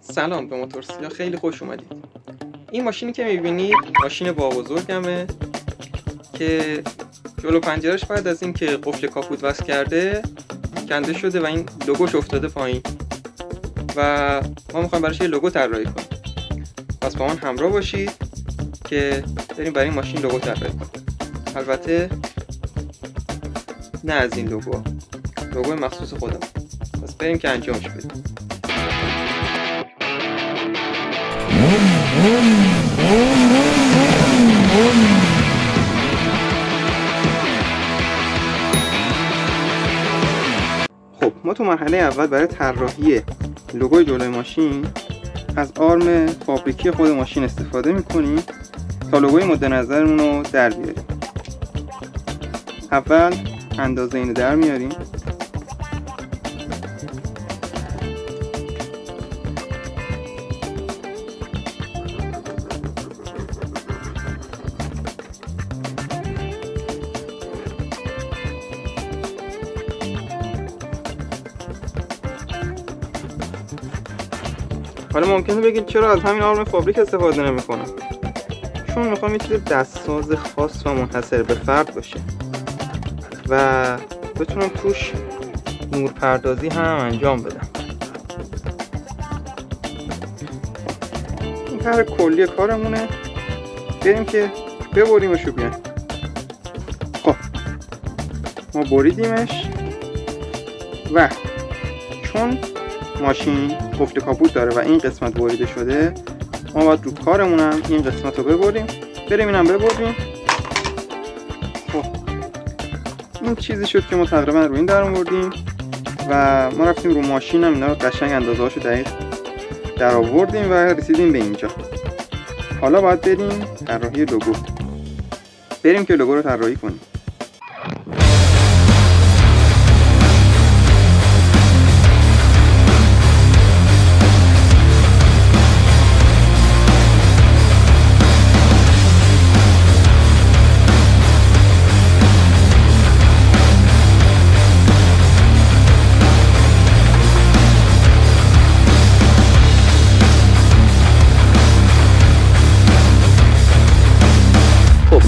سلام به موتورسیا، خیلی خوش اومدید. این ماشینی که میبینید ماشین با بزرگمه که جلو پنجرش بعد از این که قفل کاپوت وصل کرده کنده شده و این لوگوش افتاده پایین و ما میخوایم براش یه لوگو طراحی کنیم. پس با من همراه باشید که بریم برای این ماشین لوگو طراحی کنیم. البته نه از این لوگو مخصوص خودم. پس بریم که انجامش بدیم. خب ما تو مرحله اول برای طراحی لوگوی جلوی ماشین از آرم فابریکی خود ماشین استفاده میکنیم تا لوگوی مد نظرمون رو در بیاریم. اول اندازه اینو در میاریم، حالا ممکنه بگید چرا از همین آرم فابریک استفاده نمی‌کنم؟ چون میخوام یه چیز دستساز خاص و منحصر به فرد باشه و بتونم توش نورپردازی هم انجام بدم. این طرح کلی کارمونه، بریم که ببریمش و بیایم. خب ما بریدیمش و چون ماشین قفل کاپوت داره و این قسمت بریده شده، ما باید رو کارمونم این قسمت رو ببریم، بریم اینم ببریم. خب این چیزی شد که ما تقریبا رو این در آوردیم و ما رفتیم رو ماشینم اینا رو قشنگ اندازه‌هاشو دقیق در آوردیم و رسیدیم به اینجا. حالا باید بریم طراحی لوگو، بریم که لوگو رو طراحی کنیم.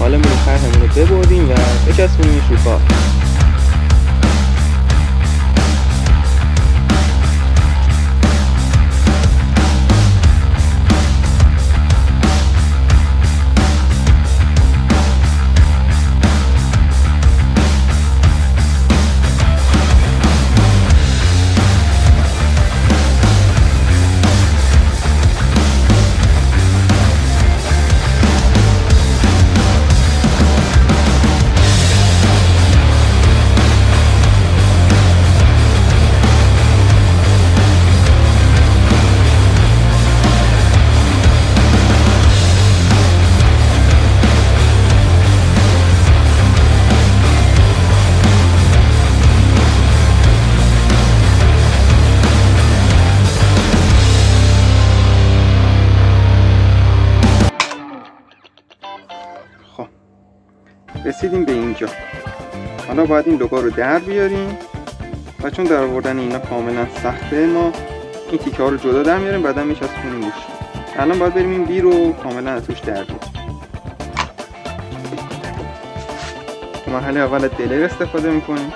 حالا میریم طرحمون رو ببریم و بچسبونیمش رو کار. رسیدیم به اینجا. حالا باید این لوگو رو در بیاریم و چون در آوردن اینا کاملا سخته، ما این تیکه ها رو جدا در میاریم، بعدا میچسبونیم روش. الان باید بریم این بی رو کاملا از توش در بیاریم. تو مرحله اول دلر استفاده میکنیم.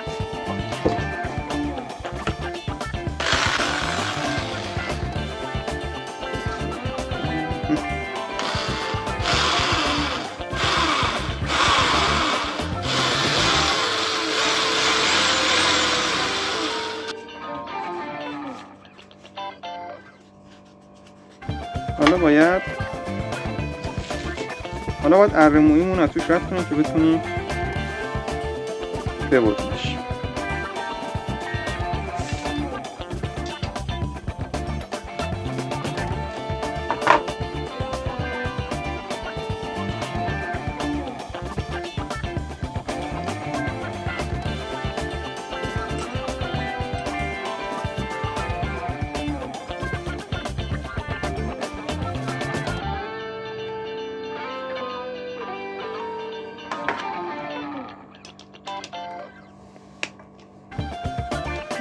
حالا باید اره مویمون از توش رد کنیم که بتونیم ببریمش.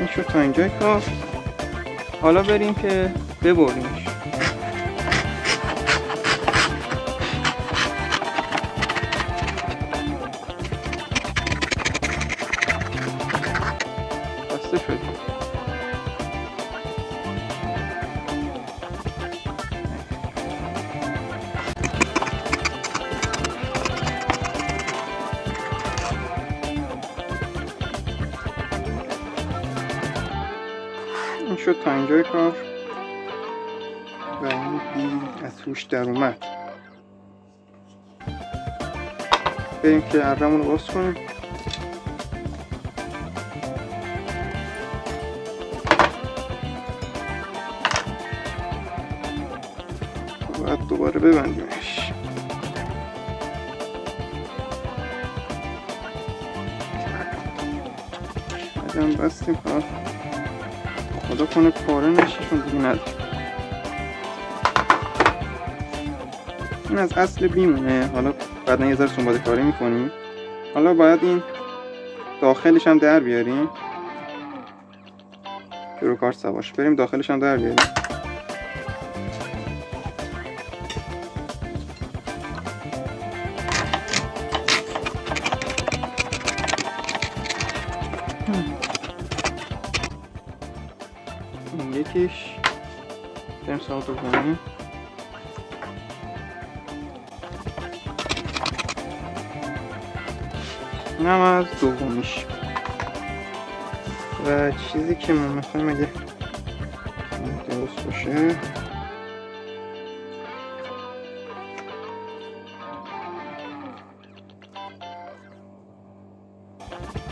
این شد تا اینجای کار. حالا بریم که ببریمش. بسته شد. این شد تا اینجای کار و این بیل از روش در اومد. بریم که اره‌مون رو باز کنیم. باید دوباره ببندیمش. بعدم بستیم. خدا کنه پاره نشه چون دیگه نداریم. این از اصل بیمونه. حالا بعدا یه ذره سنباده کاری میکنیم. حالا باید این داخلش هم در بیاریم که رو کار سواش. بریم داخلش هم در بیاریم. این یکیش. بریم سراغ دومی. اینم از دومیش. و چیزی که ما میخوایم اگه درست باشه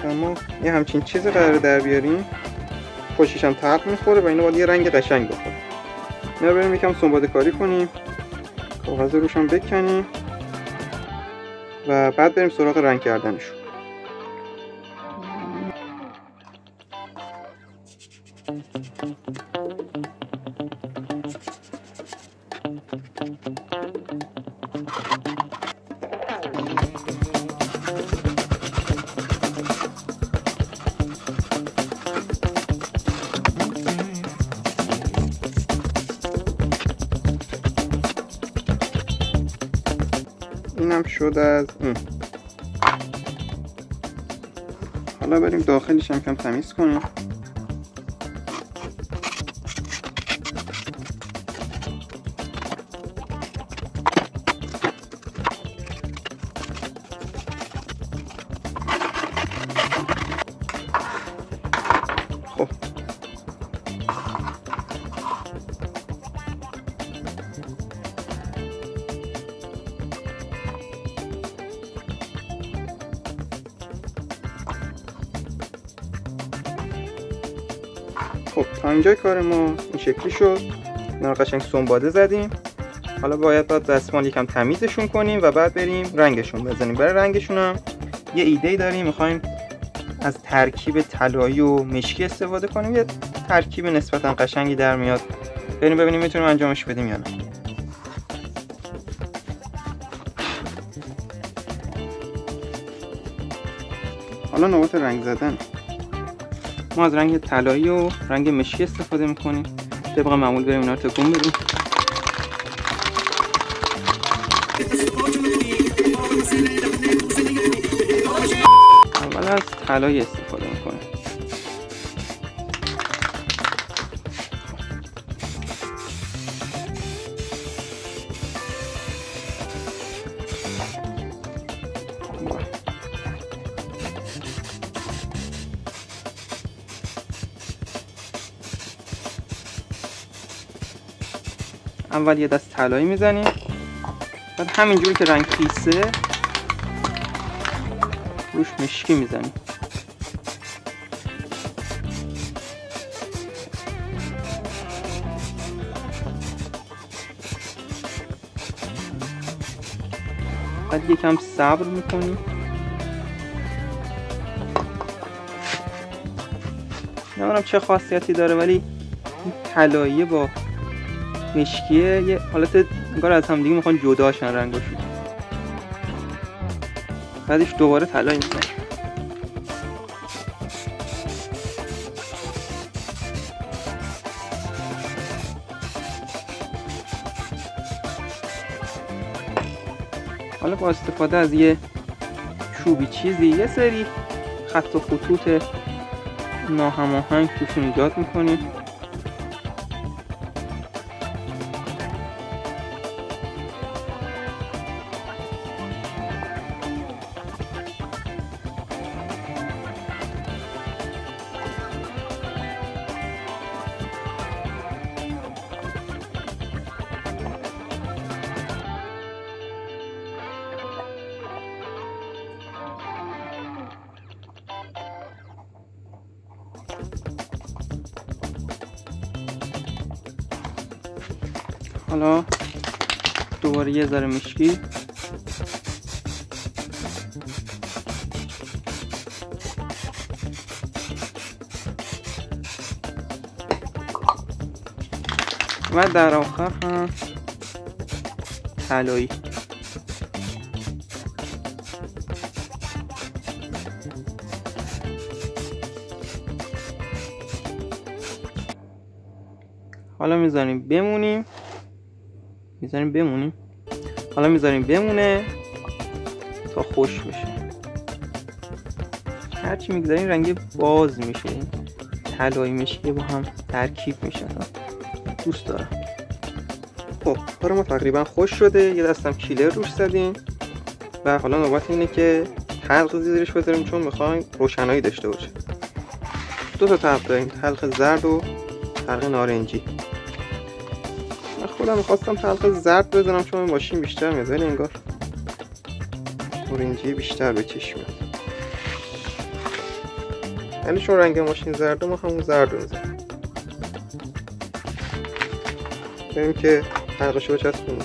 اما یه همچین چیزی قراره در بیاریم. پشتش هم تق میخوره و اینو باید یه رنگ قشنگ بخوره. اینا بریم یکم سنباده کاری کنیم، کاغذ روش هم بکنیم و بعد بریم سراغ رنگ کردنشون. اینم شد از این. حالا بریم داخلش هم کم تمیز کنیم. خب تا اینجای کار ما این شکلی شد. اینا رو قشنگ سنباده زدیم. حالا باید دستمال یکم تمیزشون کنیم و بعد بریم رنگشون بزنیم. برای رنگشون هم یه ایده داریم. میخوایم از ترکیب طلایی و مشکی استفاده کنیم. یه ترکیب نسبتا قشنگی در میاد. بریم ببینیم میتونیم انجامش بدیم یا نه. حالا نوبت رنگ زدن. ما از رنگ طلایی و رنگ مشکی استفاده میکنیم. طبق معمول بریم اینا رو تکون بدیم. اول از طلایی استفاده میکنیم. اول یه دست طلایی میزنیم، بعد همینجوری که رنگ خیسه روش مشکی میزنیم. بعد یکم صبر میکنیم. نمیدونم چه خاصیتی داره ولی این طلایی با مشکیه یه حالت انگار از هم دیگه میخوان جداشن رنگاشون. بعدش دوباره طلایی میزنیم. حالا با استفاده از یه چوبی چیزی یه سری خط و خطوط ناهماهنگ توشون ایجاد میکنیم. حالا دوباره یه ذره مشکی و در آخر هم طلایی. حالا میذاریم بمونیم. حالا میذاریم بمونه تا خوش بشه. هرچی میگذاریم رنگ باز میشه، طلایی مشکی با هم ترکیب میشه. دوست دارم. خب کار ما تقریبا خوش شده. یه دستم کیلر روش زدیم و حالا نوبت اینه که تلخ زیرش بذاریم چون میخوایم روشنایی داشته باشه. دو تا تلخ داریم، تلخ زرد و تلخ نارنجی. من خودم میخواستم تلخ زرد بزنم چون ماشین بیشتر میاد، ولی انگار نارنجی بیشتر به چشم میاد. یعنی چون رنگ ماشین زرده ما همون زرد رو میزنیم. بریم که تلخشو بچسبونیم.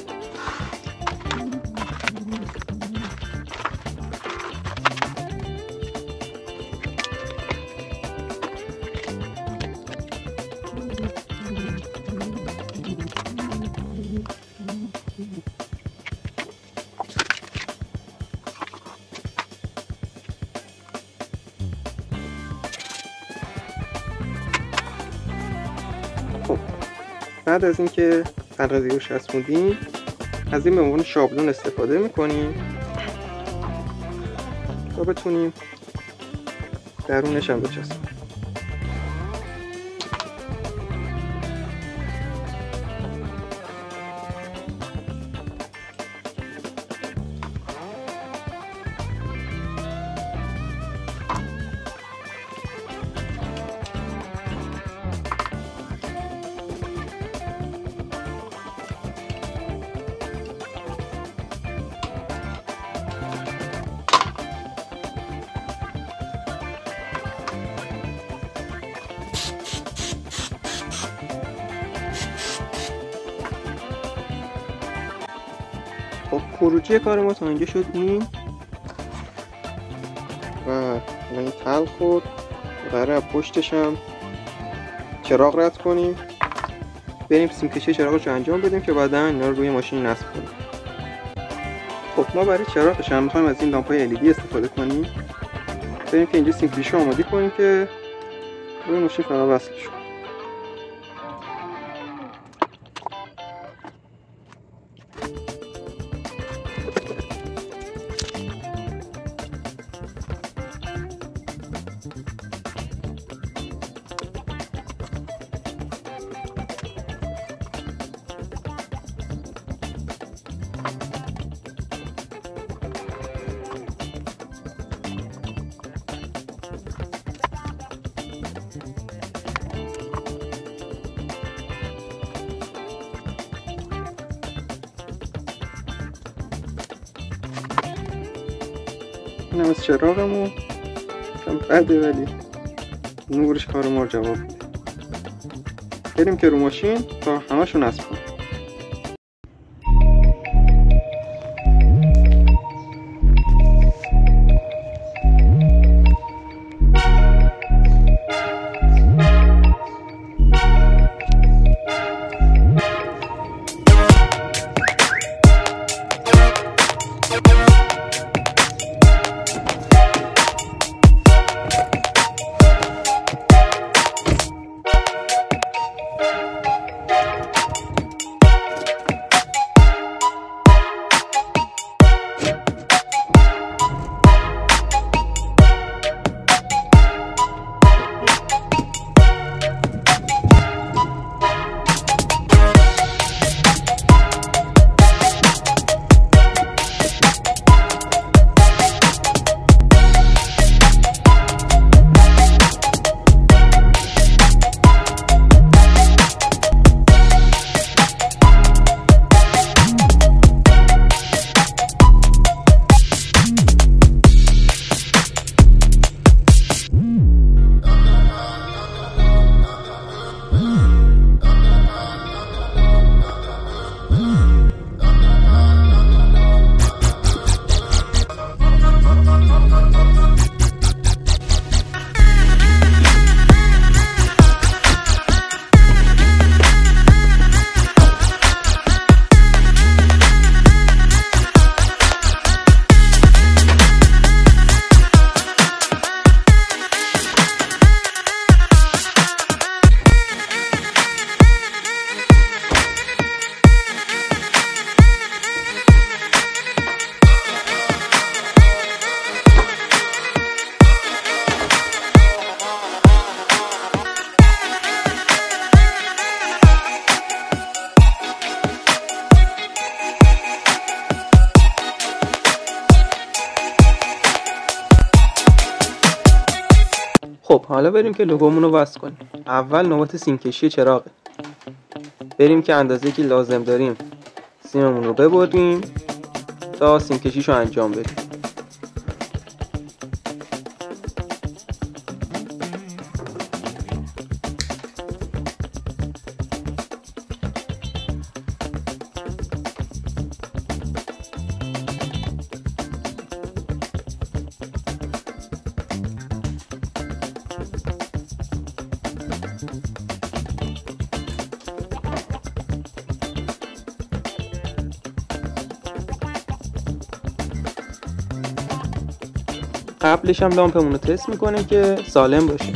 بعد از اینکه تلخ رو چسبوندیم از این به عنوان شابلون استفاده میکنیم تا بتونیم درونش هم بچسبونیم. خب خروجی کار ما تا اینجا شد این و این تلخ خود قراره پشتش هم چراغ رد کنیم، بریم سیمکشی چراغش رو انجام بدیم که بعدا اینا رو روی ماشین نصب کنیم. خب ما برای چراغش هم میخوایم از این لامپای LED استفاده کنیم. بریم که اینجا سیمکشی رو آماده کنیم که روی ماشین فقط وصلش کنیم. این هم از چراغمون کم بده ولی نورش کار ما رو جواب میده. بریم که رو ماشین تا همشون نصب کنیم. خب حالا بریم که لوگومون رو وصل کنیم. اول نوبت سیم کشی چراغه. بریم که اندازه‌ای که لازم داریم سیممون رو ببریم تا سیم کشیشو انجام بدیم. قبلش هم لامپمون رو تست میکنه که سالم باشه.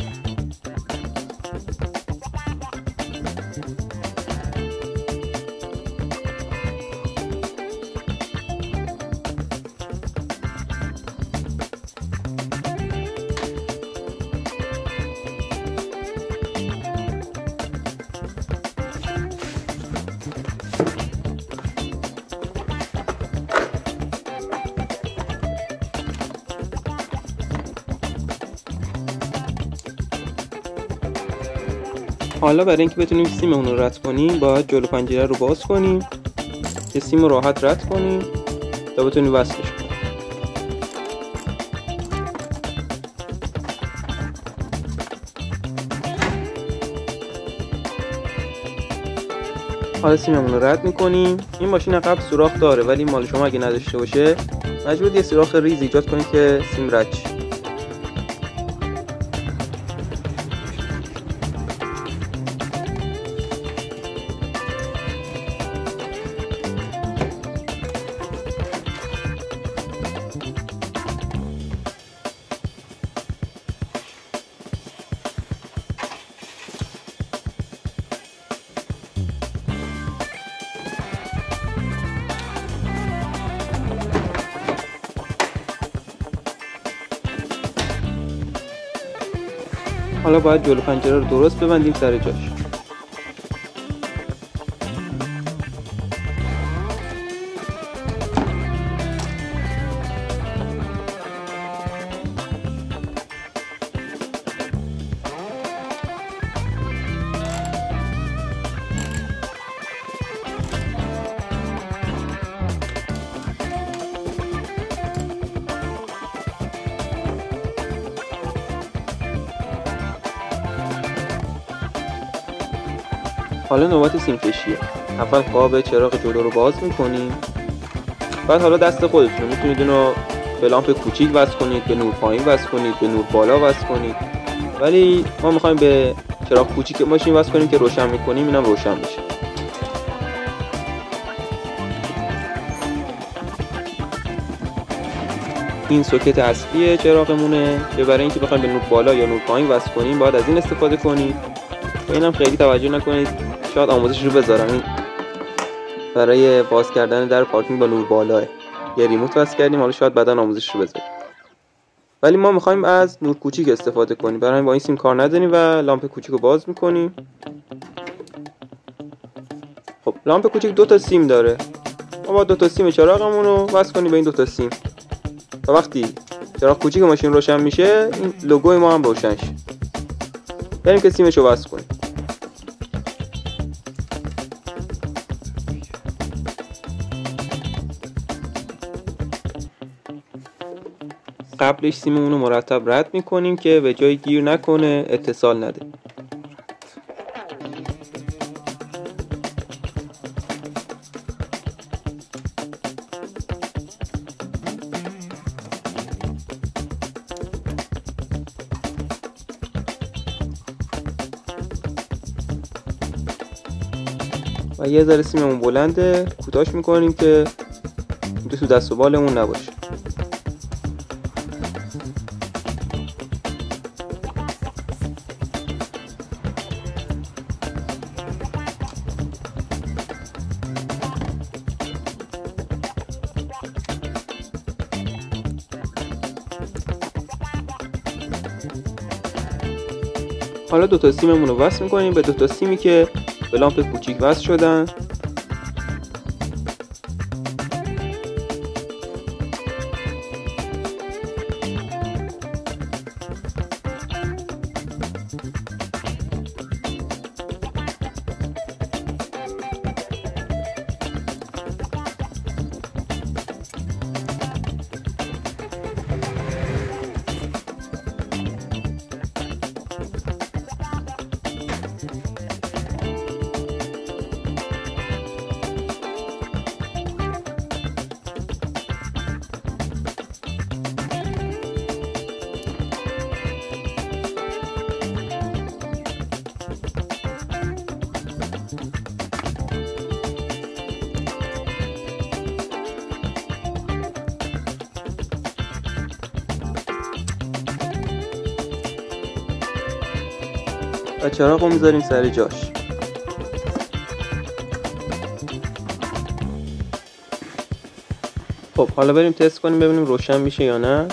حالا برای اینکه بتونیم سیممون رو رد کنیم باید جلو پنجره رو باز کنیم که سیم رو راحت رد کنیم تا بتونیم وصلش کنیم. حالا سیممون رو رد میکنیم. این ماشین عقب سوراخ داره ولی مال شما اگه نداشته باشه مجبور یه سوراخ ریز ایجاد کنید که سیم رد شه. حالا باید جلو پنجره رو درست ببندیم سر جاش. حالا نوبت سیم کشیه. اول قاب چراغ جلو رو باز میکنیم. بعد حالا دست خودتون میتونید اینو به لامپ کوچیک وصل کنید، به نور پایین وصل کنید، به نور بالا وصل کنید. ولی ما میخوایم به چراغ کوچیک ماشین وصل کنیم که روشن میکنیم اینم روشن بشه. این سوکت اصلی چراغمونه که برای اینکه بخوایم به نور بالا یا نور پایین وصل کنیم باید از این استفاده کنید. و اینم خیلی توجه نکنید، شاید آموزش رو بذارم. این برای باز کردن در پارکینگ با نور بالاه. یه ریموت وصل کردیم، حالا شاید بعداً آموزش رو بذاریم. ولی ما میخوایم از نور کوچیک استفاده کنیم، برای همین با این سیم کار نداریم و لامپ کوچیک رو باز میکنیم. خب لامپ کوچیک 2 تا سیم داره. ما با 2 تا سیم چراغمون رو وصل کنیم به این 2 تا سیم. تا وقتی چراغ کوچیک ماشین روشن میشه این لوگوی ما هم روشن شه. بریم که سیمش رو وصل کنیم. قبلش سیممون رو مرتب رد میکنیم که به جای گیر نکنه، اتصال نده. و یه ذره سیممون بلنده، کوتاش میکنیم که تو دست و بالمون نباشه. حالا 2 تا سیممون رو وصل میکنیم به 2 تا سیمی که به لامپ کوچیک وصل شدن. و چراغ رو میذاریم سر جاش. خب حالا بریم تست کنیم ببینیم روشن میشه یا نه.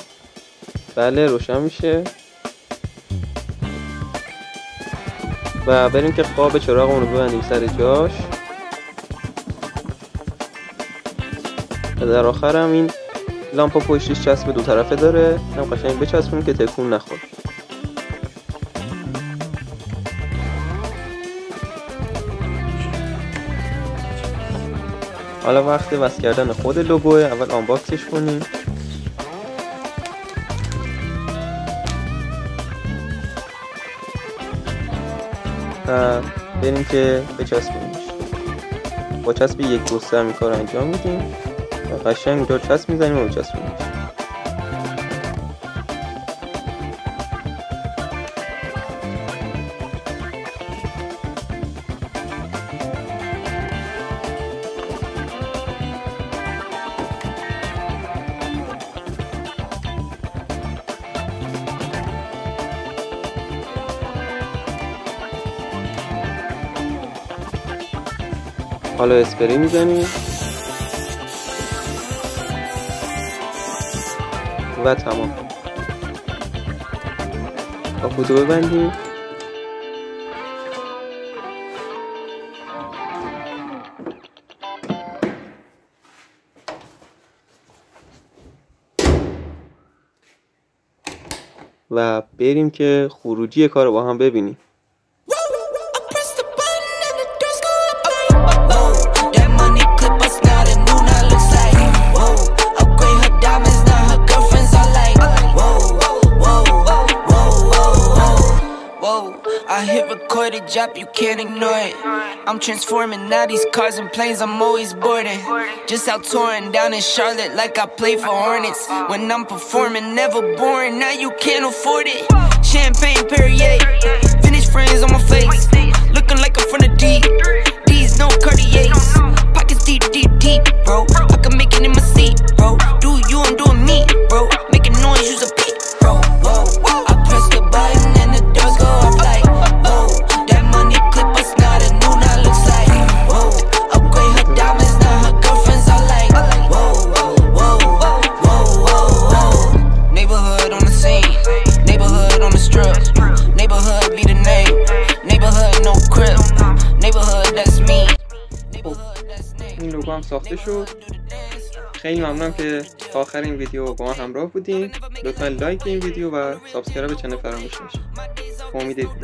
بله روشن میشه. و بریم که قاب چراغمون رو ببندیم سر جاش. و در آخر هم این لامپا پشتش چسب دو طرفه داره، هم قشنگ بچسبونیم که تکون نخوره. حالا وقت وصل کردن خود لوگوه. اول آنباکسش کنیم. و بریم که بچسبونیمش. با چسب یک گستر این کار انجام میدیم و قشنگ اینجا چسب میزنیم و بچسبونیمش. حالا اسپری میزنیم و تمام. کاپوتو ببندیم. و بریم که خروجی کار رو با هم ببینیم. I hit record a drop, you can't ignore it. I'm transforming now these cars and planes, I'm always boarding. Just out touring down in Charlotte like I play for Hornets. When I'm performing, never boring, now you can't afford it. Champagne Perrier, vintage friends on my face, looking like I'm from the deep. These no Cartiers, pockets deep, deep, deep, bro. I can make it in my seat, bro. Do you, I'm doing me, bro. Making noise, use a peep, bro. Whoa, whoa. I press the button and the doors go off like. این لوگو هم ساخته شد. خیلی ممنونم که تا آخر این ویدیو با ما همراه بودین. لطفا لایک این ویدیو و سابسکرایب چنل فراموش نشه. امید دیدار.